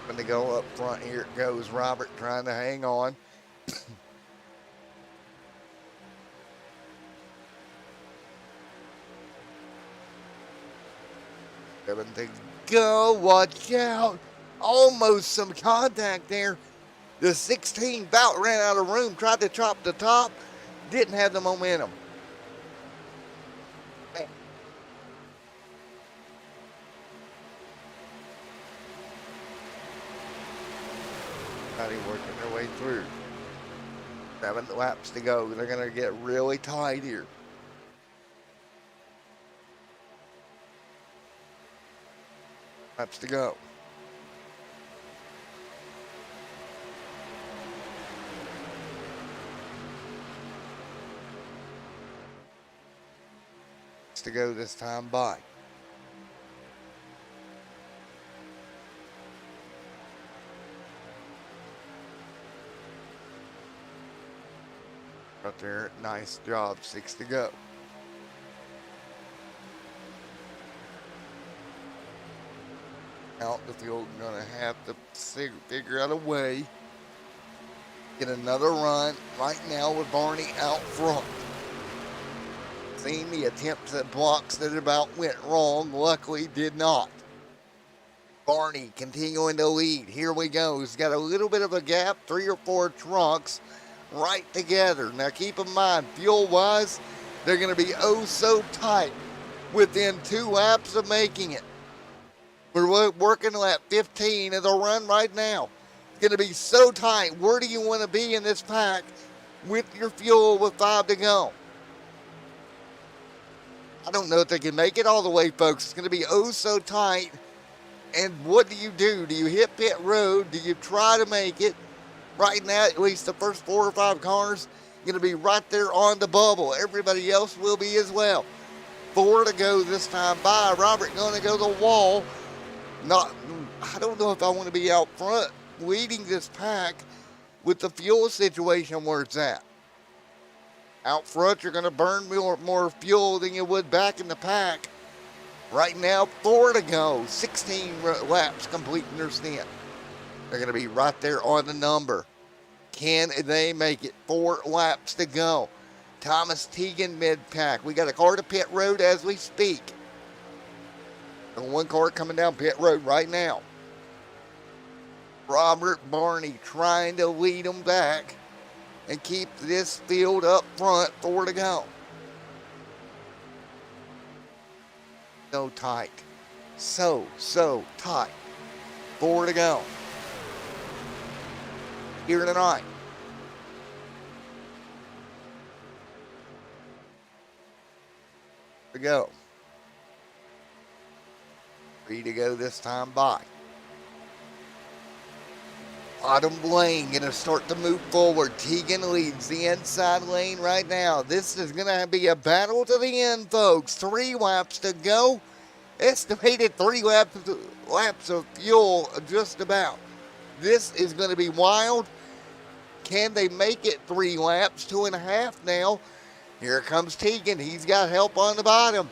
Going to go up front. Here it goes. Robert trying to hang on. 7 to go. Watch out. Almost some contact there. The 16 about ran out of room. Tried to chop the top. Didn't have the momentum. Working their way through. 7 laps to go. They're going to get really tight here. Laps to go. Laps to go this time by. Right there, nice job, 6 to go. Out the field, gonna have to figure out a way. Get another run right now with Barney out front. Seen the attempts at blocks that about went wrong, luckily did not. Barney continuing to lead, here we go. He's got a little bit of a gap, 3 or 4 trunks right together. Now keep in mind, fuel-wise, they're going to be oh so tight within 2 laps of making it. We're working lap 15 of the run right now. It's going to be so tight. Where do you want to be in this pack with your fuel with 5 to go? I don't know if they can make it all the way, folks. It's going to be oh so tight. And what do? Do you hit pit road? Do you try to make it? Right now, at least the first 4 or 5 cars going to be right there on the bubble. Everybody else will be as well. 4 to go this time by. Robert going to go to the wall. I don't know if I want to be out front leading this pack with the fuel situation where it's at. Out front, you're going to burn more fuel than you would back in the pack. Right now, 4 to go. 16 laps completing their stint. They're going to be right there on the number. Can they make it? 4 laps to go. Thomas Tegan mid-pack. We got a car to pit road as we speak. And 1 car coming down pit road right now. Robert Barney trying to lead them back and keep this field up front. 4 to go. So tight. So tight. 4 to go. Here tonight. To go. 3 to go this time by. Bottom lane going to start to move forward. Tegan leads the inside lane right now. This is going to be a battle to the end, folks. 3 laps to go. Estimated 3 laps of fuel just about. This is going to be wild. Can they make it 3 laps? 2.5 now. Here comes Tegan. He's got help on the bottom.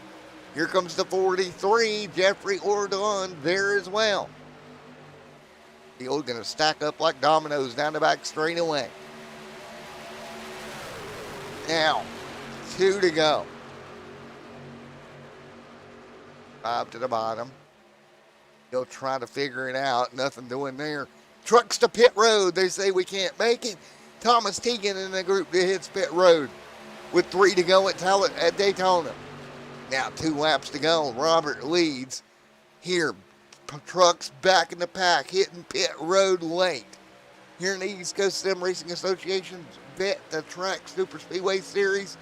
Here comes the 43, Jeffrey Ordon there as well. Field going to stack up like dominoes down the back straightaway. Now, 2 to go. 5 to the bottom. He'll try to figure it out. Nothing doing there. Trucks to pit road. They say we can't make it. Thomas Teagan in the group that hits pit road with 3 to go at Daytona. Now 2 laps to go. Robert leads. Here, trucks back in the pack, hitting pit road late. Here in the East Coast Sim Racing Association's Vet2Track Superspeedway Series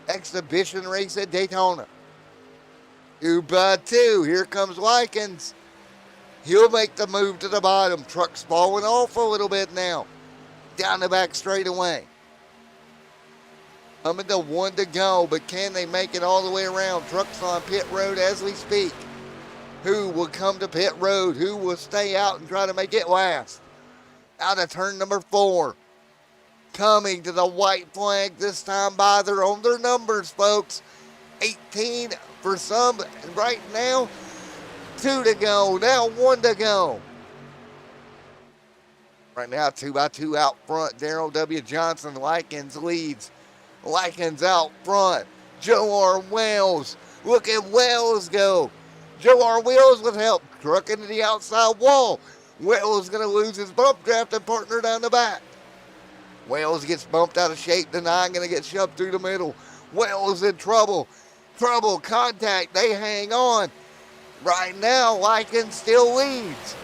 exhibition race at Daytona. 2 by 2. Here comes Likens. He'll make the move to the bottom. Truck's falling off a little bit now. Down the back straightaway. Coming to 1 to go, but can they make it all the way around? Trucks on pit road as we speak. Who will come to pit road? Who will stay out and try to make it last? Out of turn number 4. Coming to the white flag this time by their own their numbers, folks. 18 for some right now. 2 to go. Now 1 to go. Right now, 2 by 2 out front. Darrell W. Johnson, Likens leads. Likens out front. Joe R. Wells. Look at Wells go. Joe R. Wells with help. Truck into the outside wall. Wells going to lose his bump drafting partner down the back. Wells gets bumped out of shape. The 9 going to get shoved through the middle. Wells in trouble. Trouble. Contact. They hang on. Right now, Likens still leads.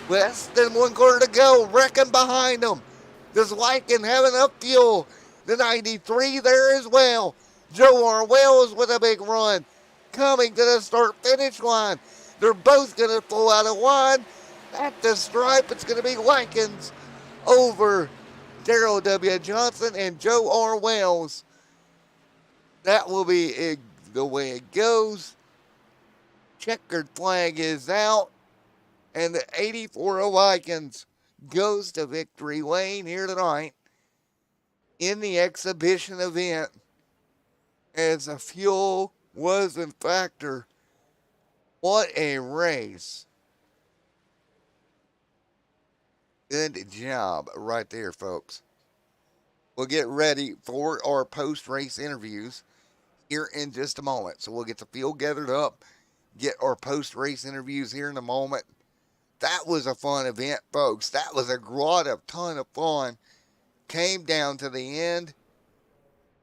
Less than 1/4 to go. Wrecking behind them. Does Likens have enough fuel? The 93 there as well. Joe R. Wells with a big run. Coming to the start-finish line. They're both going to pull out of line. At the stripe, it's going to be Likens over Darrell W. Johnson and Joe R. Wells. That will be the way it goes. Checkered flag is out. And the 84 of Likens goes to victory lane here tonight in the exhibition event, as the fuel wasn't factor. What a race. Good job right there, folks. We'll get ready for our post-race interviews here in just a moment. So we'll get the field gathered up, get our post-race interviews here in a moment. That was a fun event, folks. That was a ton of fun. Came down to the end,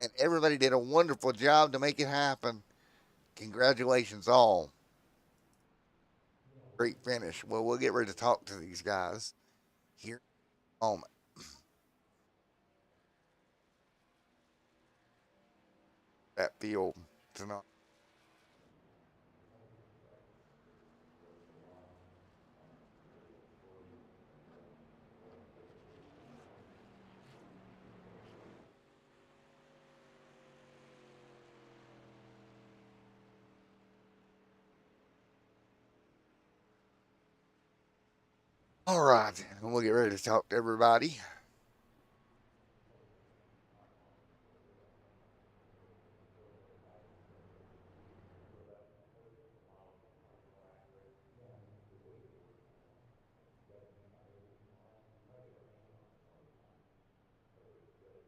and everybody did a wonderful job to make it happen. Congratulations all. Great finish. Well, we'll get ready to talk to these guys here in a moment. That field tonight. All right, and we'll get ready to talk to everybody.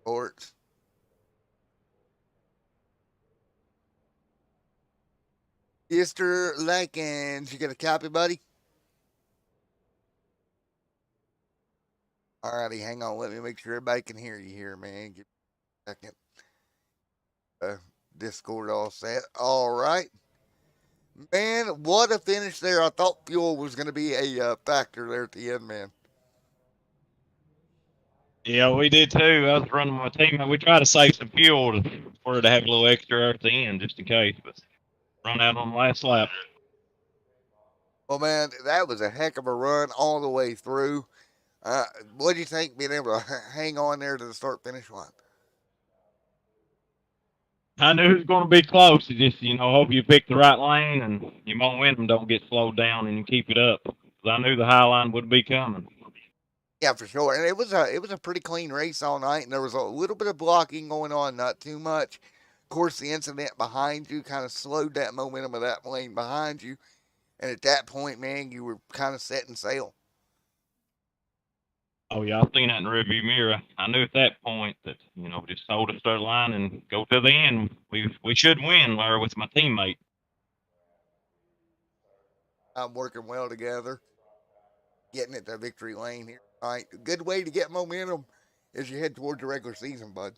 Sports. Mr. Likens, you got a copy, buddy? All righty, hang on. Let me make sure everybody can hear you here, man. Give me a second. Discord all set. All right. Man, what a finish there. I thought fuel was going to be a factor there at the end, man. Yeah, we did too. I was running my team, and we tried to save some fuel for it to have a little extra at the end, just in case. But run out on the last lap. Well, man, that was a heck of a run all the way through. What do you think being able to hang on there to the start-finish line? I knew it was going to be close. You just, hope you pick the right lane and your momentum don't get slowed down and you keep it up. 'Cause I knew the high line would be coming. Yeah, for sure. And it was a pretty clean race all night, and there was a little bit of blocking going on, not too much. Of course, the incident behind you kind of slowed that momentum of that lane behind you. And at that point, man, you were kind of setting sail. Oh yeah, I've seen that in the rearview mirror. I knew at that point that just hold us to the line and go to the end. We should win, Larry, with my teammate. I'm working well together, getting it to victory lane here. All right, a good way to get momentum as you head towards the regular season, bud.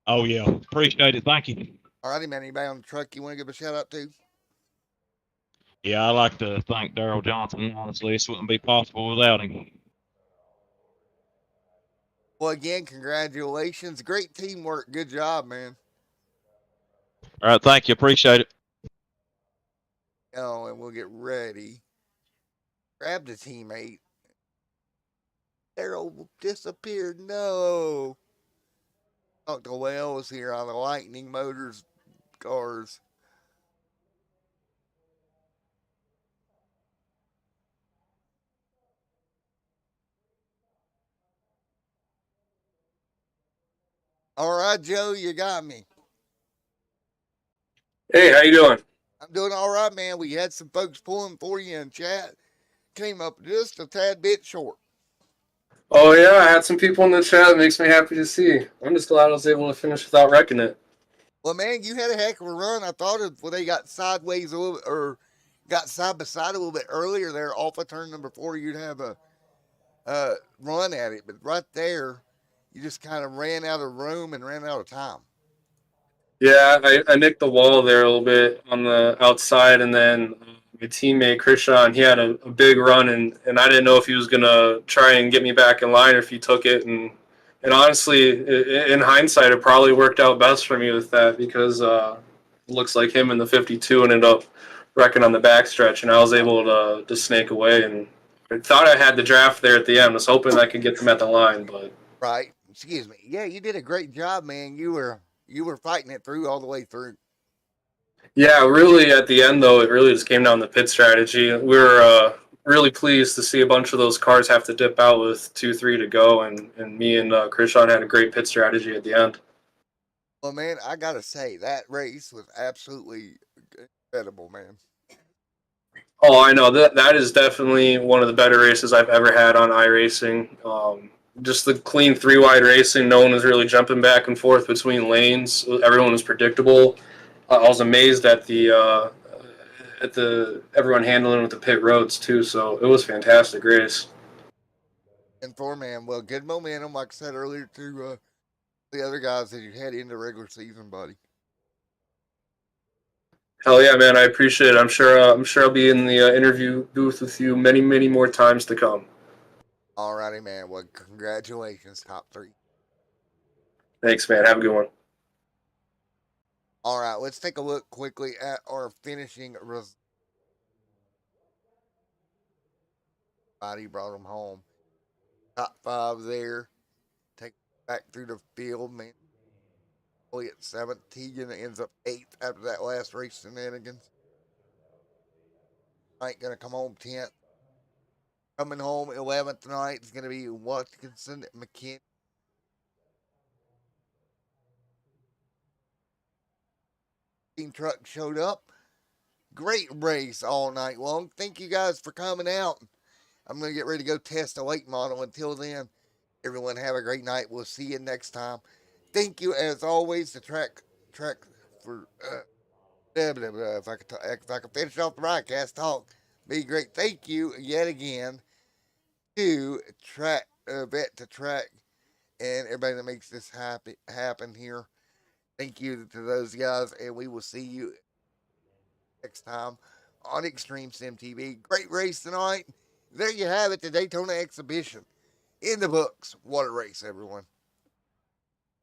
Oh yeah, appreciate it. Thank you. All righty, man. Anybody on the truck you want to give a shout out to? Yeah, I'd like to thank Daryl Johnson. Honestly, this wouldn't be possible without him. Well, again, congratulations. Great teamwork. Good job, man. All right, thank you. Appreciate it. Oh, and we'll get ready. Grab the teammate. Daryl disappeared. No. Dr. Wells here on the Lightning Motors cars. All right, Joe, you got me. Hey, how you doing? I'm doing all right, man. We had some folks pulling for you in chat. Came up just a tad bit short. Oh yeah, I had some people in the chat. It makes me happy to see. I'm just glad I was able to finish without wrecking it. Well, man, you had a heck of a run. I thought when they got sideways a little, or got side by side a little bit earlier there off of turn number 4, you'd have a run at it. But right there, you just kind of ran out of room and ran out of time. Yeah, I nicked the wall there a little bit on the outside, and then my teammate Krishan, he had a big run, and I didn't know if he was gonna try and get me back in line or if he took it. And honestly, in hindsight, it probably worked out best for me with that because it looks like him in the 52 ended up wrecking on the backstretch, and I was able to snake away. And I thought I had the draft there at the end. I was hoping I could get them at the line, but Right. Excuse me. Yeah, you did a great job, man. You were fighting it through all the way through. yeah, really at the end though, it really just came down to pit strategy. We were really pleased to see a bunch of those cars have to dip out with 2-3 to go, and me and Krishan had a great pit strategy at the end. Well, man, I gotta say that race was absolutely incredible, man. Oh, I know that is definitely one of the better races I've ever had on iRacing. Just the clean 3 wide racing. No one was really jumping back and forth between lanes. Everyone was predictable. I was amazed at the everyone handling with the pit roads too. So it was a fantastic race. And four man, well, good momentum, like I said earlier to the other guys that you had in the regular season, buddy. Hell yeah, man! I appreciate it. I'm sure I'll be in the interview booth with you many many more times to come. All righty, man. Well, congratulations, top 3. Thanks, man. Have a good one. All right, let's take a look quickly at our finishing results. Body brought them home. Top 5 there. Take back through the field, man. Only at 17 and ends up 8th after that last race shenanigans. Ain't gonna come home 10th. Coming home 11th tonight is gonna be Watkinson McKinney. Team truck showed up. Great race all night long. Thank you guys for coming out. I'm going to get ready to go test a late model. Until then, everyone have a great night. We'll see you next time. Thank you, as always, to track for if I could finish off the broadcast talk, be great. Thank you yet again to track Vet2Track and everybody that makes this happen here. Thank you to those guys, and we will see you next time on Extreme Sim TV. Great race tonight. There you have it, the Daytona exhibition. In the books. What a race, everyone.